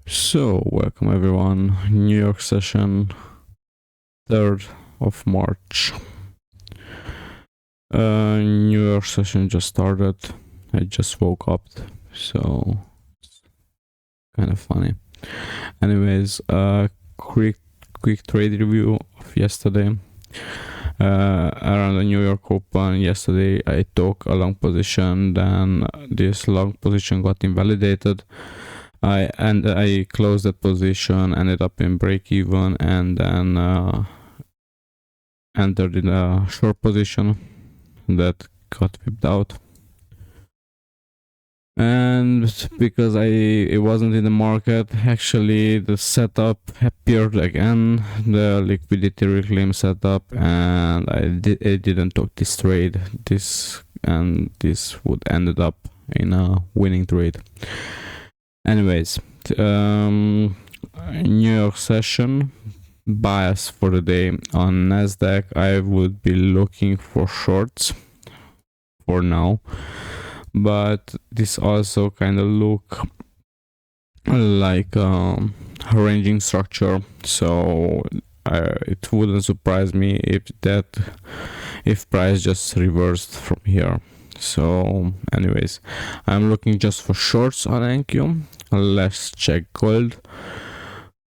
So, welcome everyone. New York session, 3rd of March. New York session just started. I just woke up, so it's kind of funny. Anyways, quick trade review of yesterday. Around the New York Open yesterday, I took a long position. Then this long position got invalidated. I closed that position, ended up in break even, and then entered in a short position that got whipped out. And because it wasn't in the market, actually the setup appeared again, the liquidity reclaim setup, and I didn't take this trade. This would ended up in a winning trade. Anyways, New York session bias for the day. On Nasdaq, I would be looking for shorts for now, but this also kind of look like a ranging structure, so it wouldn't surprise me if price just reversed from here. So anyways, I'm looking just for shorts on NQ. Let's check gold.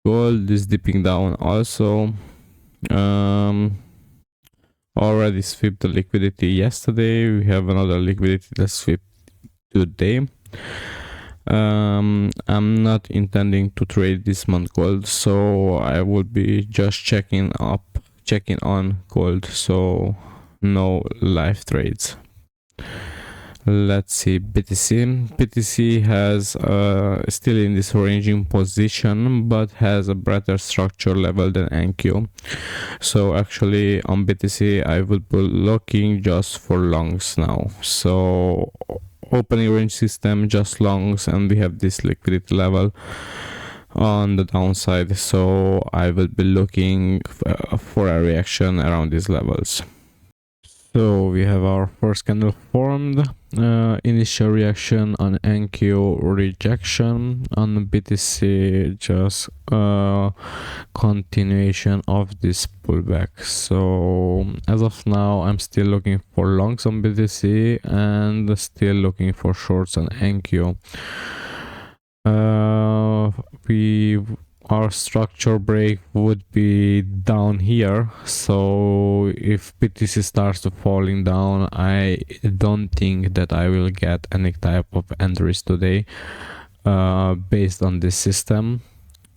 Gold is dipping down also. Already swept the liquidity yesterday. We have another liquidity that swept today. I'm not intending to trade this month gold, so I would be just checking on gold, so no live trades. Let's see BTC. BTC has still in this ranging position, but has a better structure level than NQ. So actually on BTC I would be looking just for longs now. So opening range system, just longs, and we have this liquidity level on the downside. So I will be looking for a reaction around these levels. So we have our first candle formed, initial reaction on NQ, rejection on BTC, just continuation of this pullback. So as of now, I'm still looking for longs on BTC and still looking for shorts on NQ. Our structure break would be down here, so if BTC starts to falling down, I don't think that I will get any type of entries today based on this system.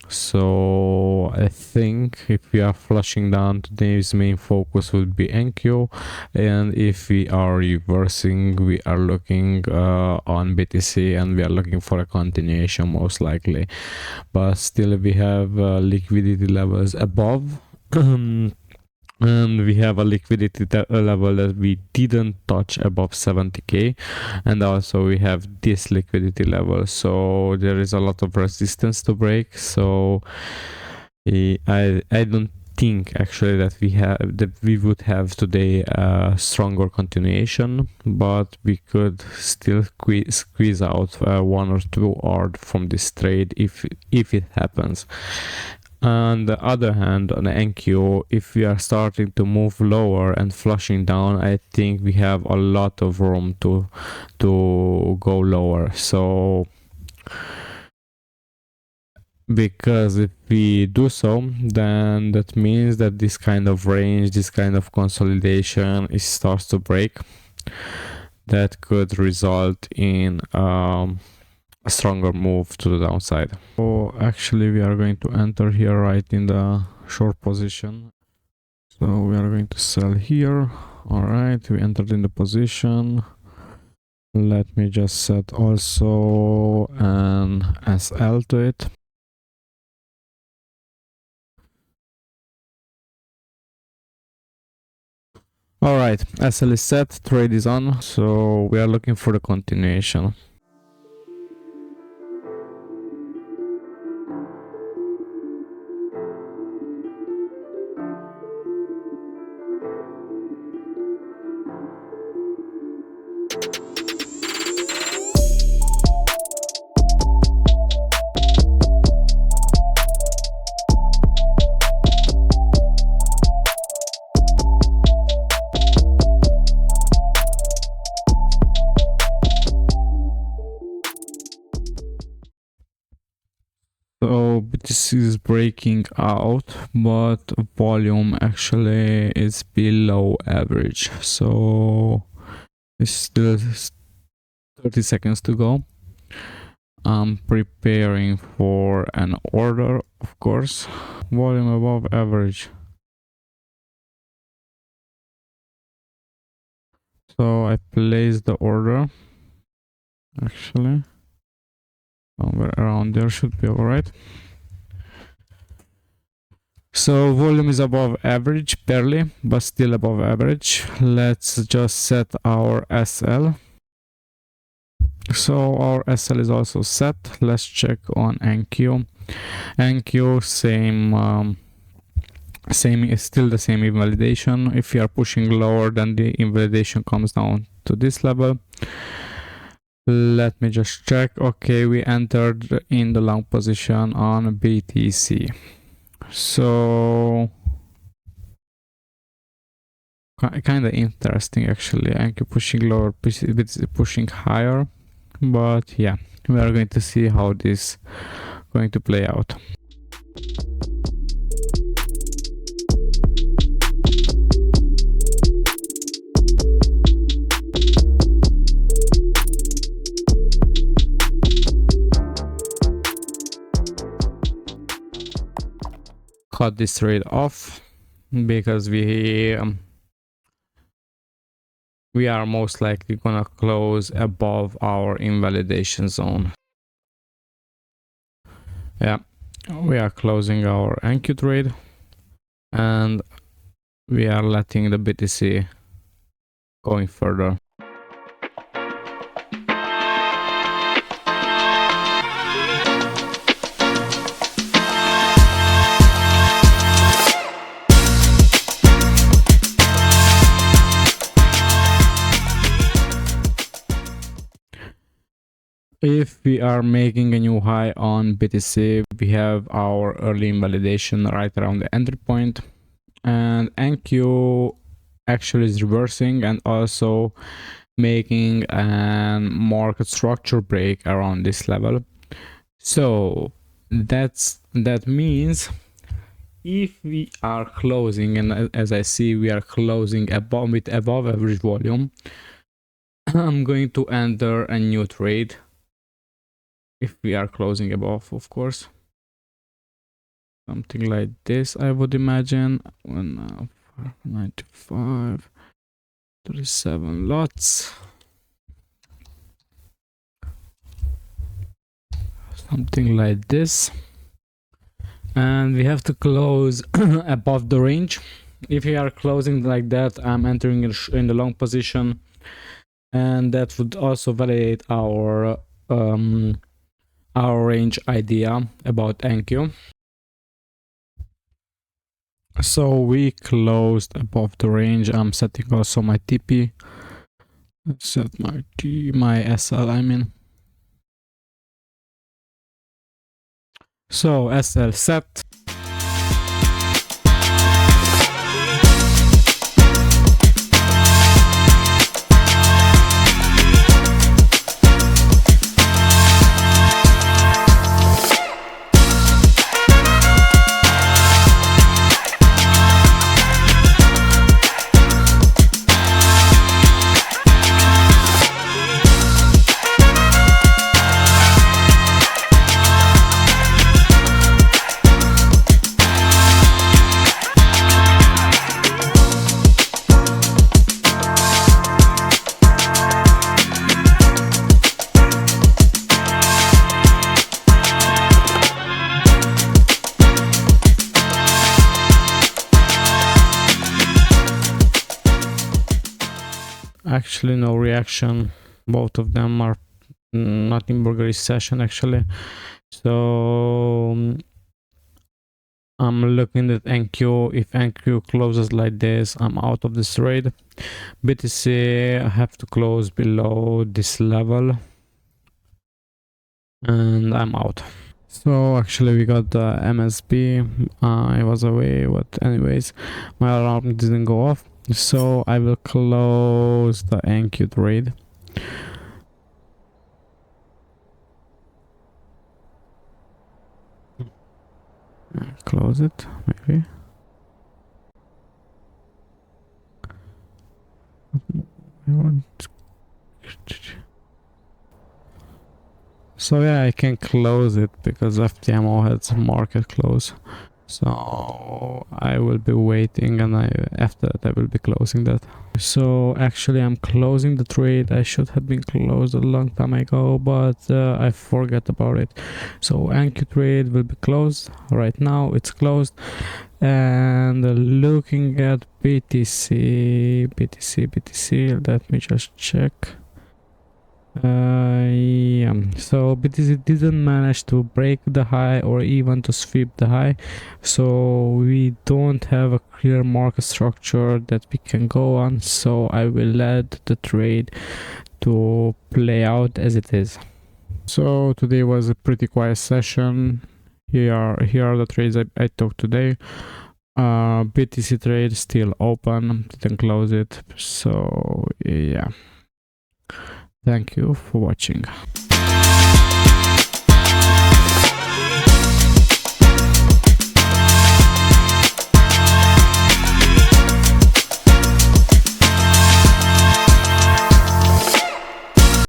So I think if we are flushing down, today's main focus would be NQ, and if we are reversing, we are looking on BTC, and we are looking for a continuation most likely. But still we have liquidity levels above and we have a liquidity level that we didn't touch above 70k, and also we have this liquidity level, so there is a lot of resistance to break. So I don't think actually that we would have today a stronger continuation, but we could still squeeze out 1 or 2 ORD from this trade if it happens. On the other hand, on the NQ, if we are starting to move lower and flushing down, I think we have a lot of room to go lower. So because if we do so, then that means that this kind of range, this kind of consolidation, it starts to break. That could result in a stronger move to the downside. So actually we are going to enter here right in the short position. So we are going to sell here. All right, we entered in the position. Let me just set also an SL to it. All right, SL is set, trade is on, so we are looking for the continuation. So this is breaking out, but volume actually is below average. So it's still 30 seconds to go. I'm preparing for an order, of course. Volume above average. So I place the order. Actually, somewhere around there should be alright. So volume is above average, barely, but still above average. Let's just set our SL. So our SL is also set. Let's check on NQ. NQ, same is still the same invalidation. If you are pushing lower, then the invalidation comes down to this level. Let me just check. Okay, we entered in the long position on BTC. So kind of interesting actually. NQ pushing lower, BTC pushing higher, but yeah, we are going to see how this going to play out. Cut this trade off because we are most likely gonna close above our invalidation zone. Yeah, we are closing our NQ trade and we are letting the BTC going further. If we are making a new high on BTC, we have our early invalidation right around the entry point, and NQ actually is reversing and also making a market structure break around this level. So that means if we are closing, and as I see we are closing with above average volume, I'm going to enter a new trade. If we are closing above, of course, something like this, I would imagine. 95, 37 lots, something like this, and we have to close above the range. If we are closing like that, I'm entering in the long position, and that would also validate our range idea about NQ. So we closed above the range. I'm setting also my TP. Let's set my SL, I mean. So SL set. Actually no reaction, both of them are not in bullish session actually. So I'm looking at NQ. If NQ closes like this, I'm out of this trade. BTC, I have to close below this level and I'm out. So actually we got the MSB. I was away, but anyways, my alarm didn't go off. So I will close the NQ trade. Close it, maybe. I want. So yeah, I can close it because FTMO has market close. So I will be waiting, and after that I will be closing that. So actually I'm closing the trade. I should have been closed a long time ago, but I forgot about it. So NQ trade will be closed right now. It's closed. And looking at BTC, let me just check. Yeah, so BTC didn't manage to break the high or even to sweep the high, so we don't have a clear market structure that we can go on, so I will let the trade to play out as it is. So today was a pretty quiet session. Here are the trades I took today. BTC trade still open, didn't close it, so yeah. Thank you for watching.